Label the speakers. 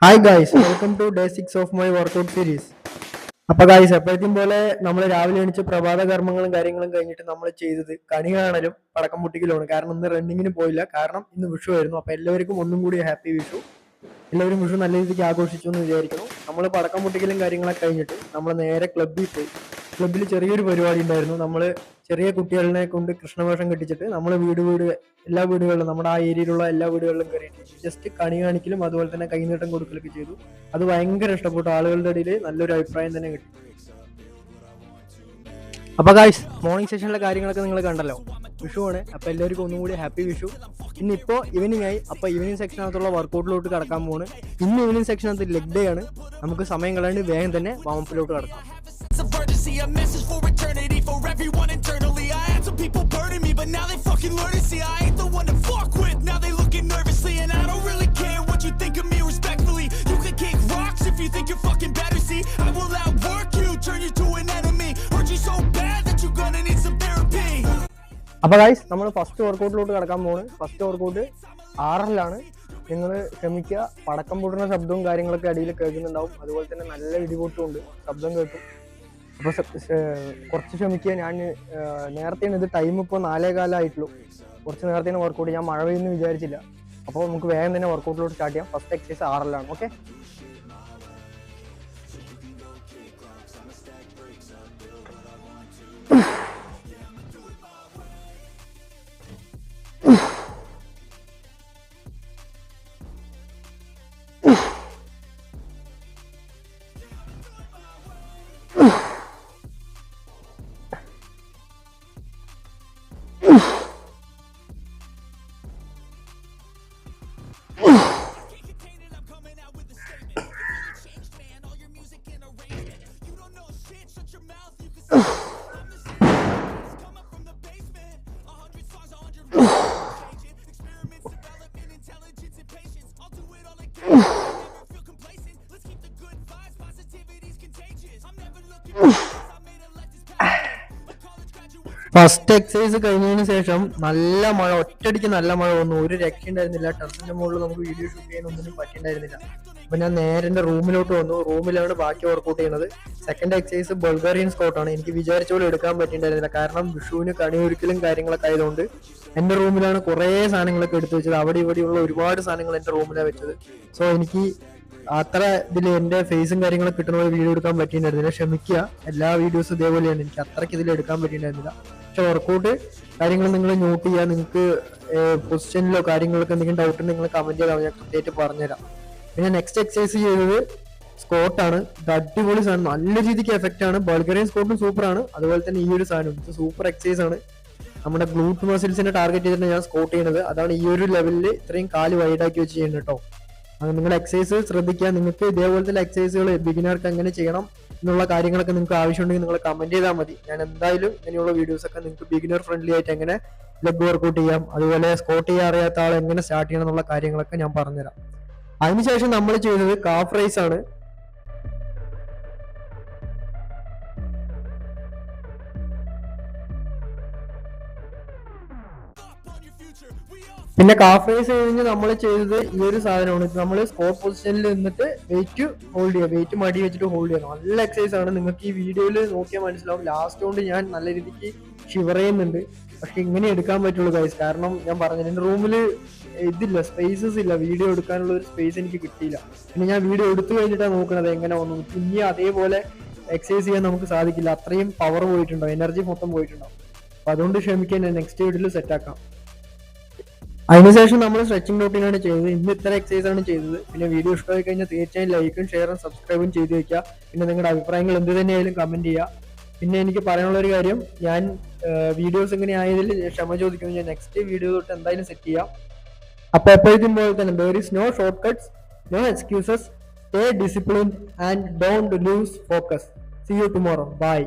Speaker 1: Hi guys, welcome to day 6 of my workout series. അപ്പൊ guys, എപ്പോഴത്തേക്കും പോലെ നമ്മൾ രാവിലെ എണീച്ച് പ്രഭാത കർമ്മങ്ങളും കാര്യങ്ങളും കഴിഞ്ഞിട്ട് നമ്മൾ ചെയ്തത് കണി കാണലും പടക്കം പൊട്ടിക്കലുമാണ്. കാരണം ഇന്ന് റണ്ണിങ്ങിന് പോയില്ല, കാരണം ഇന്ന് വിഷു ആയിരുന്നു. അപ്പൊ എല്ലാവർക്കും ഒന്നും കൂടി ഹാപ്പി വിഷു. എല്ലാവരും വിഷു നല്ല രീതിക്ക് ആഘോഷിച്ചു എന്ന് വിചാരിക്കുന്നു. നമ്മൾ പടക്കം പൊട്ടിക്കലും കാര്യങ്ങളൊക്കെ കഴിഞ്ഞിട്ട് നമ്മൾ നേരെ ക്ലബ്ബിൽ പോയി. ക്ലബ്ബിൽ ചെറിയൊരു പരിപാടി ഉണ്ടായിരുന്നു. നമ്മൾ ചെറിയ കുട്ടികളെ കൊണ്ട് കൃഷ്ണവേഷം കെട്ടിച്ചിട്ട് നമ്മൾ എല്ലാ വീടുകളിലും, നമ്മുടെ ആ ഏരിയയിലുള്ള എല്ലാ വീടുകളിലും കയറിയിട്ട് ജസ്റ്റ് കണി കാണിക്കലും അതുപോലെ തന്നെ കൈനീട്ടം കൊടുക്കലൊക്കെ ചെയ്തു. അത് ഭയങ്കര ഇഷ്ടപ്പെട്ടു. ആളുകളുടെ ഇടയിൽ നല്ലൊരു അഭിപ്രായം തന്നെ കിട്ടി. അപ്പൊ ഗായ്സ്, മോർണിംഗ് സെഷനിലെ കാര്യങ്ങളൊക്കെ നിങ്ങൾ കണ്ടല്ലോ. വിഷു ആണ്, അപ്പൊ എല്ലാവർക്കും ഒന്നും കൂടി ഹാപ്പി വിഷു. ഇന്നിപ്പോ ഈവനിങ് ആയി. അപ്പൊ ഈവനിങ് സെക്ഷനകത്തുള്ള വർക്കൗട്ടിലോട്ട് കടക്കാൻ പോവാണ്. ഇന്ന് ഈവനിങ് സെക്ഷനകത്ത് ലെഗ് ഡേ ആണ്. നമുക്ക് സമയം കളയാണ്ട് വേഗം തന്നെ വാമപ്പിലോട്ട് കടക്കാം.
Speaker 2: A message for eternity for everyone internally. I had some people burning me, but now they fucking learn to see I ain't the one to fuck with. Now they looking nervously, and I don't really care what you think of me respectfully. You can kick rocks if you think you're fucking better. See, I will outwork you, turn you to an enemy. Hurt you so bad that you're gonna need some therapy.
Speaker 1: അപ്പൊ guys, നമ്മൾ first വർക്കൗട്ടിലോട്ട് കടക്കാൻ പോകുന്നത്. First workout 6-ലാണ്. നിങ്ങൾ ക്ഷമിക്കുക, പടക്കം പൊട്ടുന്ന ശബ്ദവും കാര്യങ്ങളൊക്കെ അടിയിൽ കേൾക്കുന്നുണ്ടാവും. അതുപോലെ തന്നെ നല്ല ഇടിപൊട്ടും ഉണ്ട്, ശബ്ദം കേൾക്കും. അപ്പോൾ കുറച്ച് ക്ഷമിക്കുക. ഞാൻ നേരത്തെയാണ് ഇത് ടൈം ഇപ്പോൾ 4:15 കുറച്ച് നേരത്തെയാണ് വർക്കൗട്ട്. ഞാൻ മഴ പെയ്യുമെന്ന് വിചാരിച്ചില്ല. അപ്പോൾ നമുക്ക് വേഗം തന്നെ വർക്കൗട്ടിലോട്ട് സ്റ്റാർട്ട് ചെയ്യാം. ഫസ്റ്റ് എക്സസൈസ് 6-ലാണ്. ഓക്കെ, ഫസ്റ്റ് എക്സസൈസ് കഴിഞ്ഞതിന് ശേഷം നല്ല മഴ, ഒറ്റയടിക്ക് നല്ല മഴ വന്നു. ഒരു രക്ഷ ഉണ്ടായിരുന്നില്ല. ടെറസിന്റെ മുകളിൽ നമുക്ക് വീഡിയോ ഷൂട്ട് ചെയ്യാൻ ഒന്നിനും പറ്റിണ്ടായിരുന്നില്ല. അപ്പൊ ഞാൻ നേരെ എന്റെ റൂമിലോട്ട് വന്നു. റൂമിലാണ് ബാക്കി വർക്കൗട്ട് ചെയ്യുന്നത്. സെക്കൻഡ് എക്സസൈസ് ബൾഗേറിയൻ സ്കോട്ടാണ്. എനിക്ക് വിചാരിച്ച പോലെ എടുക്കാൻ പറ്റിണ്ടായിരുന്നില്ല, കാരണം വിഷുവിന് കണിയൊരുക്കലും കാര്യങ്ങളൊക്കെ ആയതുകൊണ്ട് എന്റെ റൂമിലാണ് കുറെ സാധനങ്ങളൊക്കെ എടുത്തു വെച്ചത്. അവിടെ ഇവിടെയുള്ള ഒരുപാട് സാധനങ്ങൾ എന്റെ റൂമിലാണ് വെച്ചത്. സോ എനിക്ക് അത്ര ഇതിൽ എന്റെ ഫേസും കാര്യങ്ങളൊക്കെ കിട്ടുന്ന പോലെ വീഡിയോ എടുക്കാൻ പറ്റിയിട്ടുണ്ടായിരുന്നില്ല. ക്ഷമിക്കുക, എല്ലാ വീഡിയോസും ഇതേപോലെയാണ്. എനിക്ക് അത്രയ്ക്ക് ഇതിൽ എടുക്കാൻ പറ്റിയിട്ടുണ്ടായിരുന്നില്ല. പക്ഷെ വർക്കൗട്ട് കാര്യങ്ങൾ നിങ്ങൾ നോട്ട് ചെയ്യുക. നിങ്ങൾക്ക് പൊസിഷനിലോ കാര്യങ്ങളൊക്കെ എന്തെങ്കിലും ഡൗട്ട് നിങ്ങൾ കമന്റ് ചെയ്താൽ ഞാൻ കൃത്യമായിട്ട് പറഞ്ഞുതരാം. പിന്നെ നെക്സ്റ്റ് എക്സസൈസ് ചെയ്തത് സ്കോട്ടാണ്. ഇത് അടിപൊളി സാധനം, നല്ല രീതിക്ക് എഫക്റ്റ് ആണ്. ബൾഗേറിയൻ സ്കോട്ടും സൂപ്പറാണ്. അതുപോലെ തന്നെ ഈ ഒരു സാധനം ഇത് സൂപ്പർ എക്സസൈസ് ആണ്. നമ്മുടെ ഗ്ലൂട്ട് മസിൽസിനെ ടാർഗറ്റ് ചെയ്തിട്ട് ഞാൻ സ്കോട്ട് ചെയ്യുന്നത്. അതാണ് ഈ ഒരു ലെവലിൽ ഇത്രയും കാല് വൈഡാക്കി വെച്ച് ചെയ്യുന്നത് കേട്ടോ. അത് നിങ്ങൾ എക്സസൈസ് ശ്രദ്ധിക്കുക. നിങ്ങൾക്ക് ഇതേപോലത്തെ എക്സസൈസുകൾ ബിഗിനർക്ക് എങ്ങനെ ചെയ്യണം എന്നുള്ള കാര്യങ്ങളൊക്കെ നിങ്ങൾക്ക് ആവശ്യമുണ്ടെങ്കിൽ നിങ്ങൾ കമന്റ് ചെയ്താൽ മതി. ഞാൻ എന്തായാലും ഇങ്ങനെയുള്ള വീഡിയോസ് ഒക്കെ നിങ്ങൾക്ക് ബിഗിനർ ഫ്രണ്ട്ലി ആയിട്ട് എങ്ങനെ ലെഗ് വർക്കൗട്ട് ചെയ്യാം, അതുപോലെ സ്കോട്ട് ചെയ്യാൻ അറിയാത്ത ആൾ എങ്ങനെ സ്റ്റാർട്ട് ചെയ്യണം എന്നുള്ള കാര്യങ്ങളൊക്കെ ഞാൻ പറഞ്ഞുതരാം. അതിനുശേഷം നമ്മൾ ചെയ്തത് കാഫ് റൈസ് ആണ്. പിന്നെ കാഫ് റൈസ് കഴിഞ്ഞ് നമ്മൾ ചെയ്തത് ഈ ഒരു സാധനമാണ്. നമ്മൾ സ്കോട്ട് പൊസിഷനിൽ നിന്നിട്ട് വെയിറ്റ് ഹോൾഡ് ചെയ്യുക, വെയിറ്റ് മടി വെച്ചിട്ട് ഹോൾഡ് ചെയ്യുക. നല്ല എക്സസൈസ് ആണ്. നിങ്ങൾക്ക് ഈ വീഡിയോയിൽ നോക്കിയാൽ മനസ്സിലാവും. ലാസ്റ്റ് കൊണ്ട് ഞാൻ നല്ല രീതിക്ക് ഷിവർ ചെയ്യുന്നുണ്ട്. പക്ഷെ ഇങ്ങനെ എടുക്കാൻ പറ്റുള്ളൂ ഗൈസ്, കാരണം ഞാൻ പറഞ്ഞില്ല, എൻ്റെ റൂമിൽ ഇതില്ല, സ്പേസസ് ഇല്ല. വീഡിയോ എടുക്കാനുള്ള ഒരു സ്പേസ് എനിക്ക് കിട്ടിയില്ല. പിന്നെ ഞാൻ വീഡിയോ എടുത്തു കഴിഞ്ഞിട്ടാണ് നോക്കുന്നത് എങ്ങനെ വന്നു. ഇനി അതേപോലെ എക്സസൈസ് ചെയ്യാൻ നമുക്ക് സാധിക്കില്ല. അത്രയും പവർ പോയിട്ടുണ്ടാവും, എനർജി മൊത്തം പോയിട്ടുണ്ടാവും. അപ്പൊ അതുകൊണ്ട് ക്ഷമിക്കാൻ, ഞാൻ നെക്സ്റ്റ് വീഡിയോയിൽ സെറ്റാക്കാം. അതിനുശേഷം നമ്മൾ സ്ട്രെച്ചിങ് റൂട്ടീനാണ് ചെയ്തത്. ഇന്ന് ഇത്ര എക്സസൈസ് ആണ് ചെയ്തത്. പിന്നെ വീഡിയോ ഇഷ്ടമായി കഴിഞ്ഞാൽ തീർച്ചയായും ലൈക്കും ഷെയറും സബ്സ്ക്രൈബും ചെയ്ത് വെക്കുക. പിന്നെ നിങ്ങളുടെ അഭിപ്രായങ്ങൾ എന്ത് തന്നെയായാലും കമന്റ് ചെയ്യുക. പിന്നെ എനിക്ക് പറയാനുള്ള ഒരു കാര്യം, ഞാൻ വീഡിയോസ് ഇങ്ങനെ ആയതിൽ ക്ഷമ ചോദിക്കുന്നു. ഞാൻ നെക്സ്റ്റ് വീഡിയോ തൊട്ട് എന്തായാലും സെറ്റ് ചെയ്യാം. അപ്പൊ എപ്പോഴത്തേക്കും പോലെ തന്നെ there is no shortcuts, no excuses, stay disciplined and don't lose focus. See you tomorrow. Bye.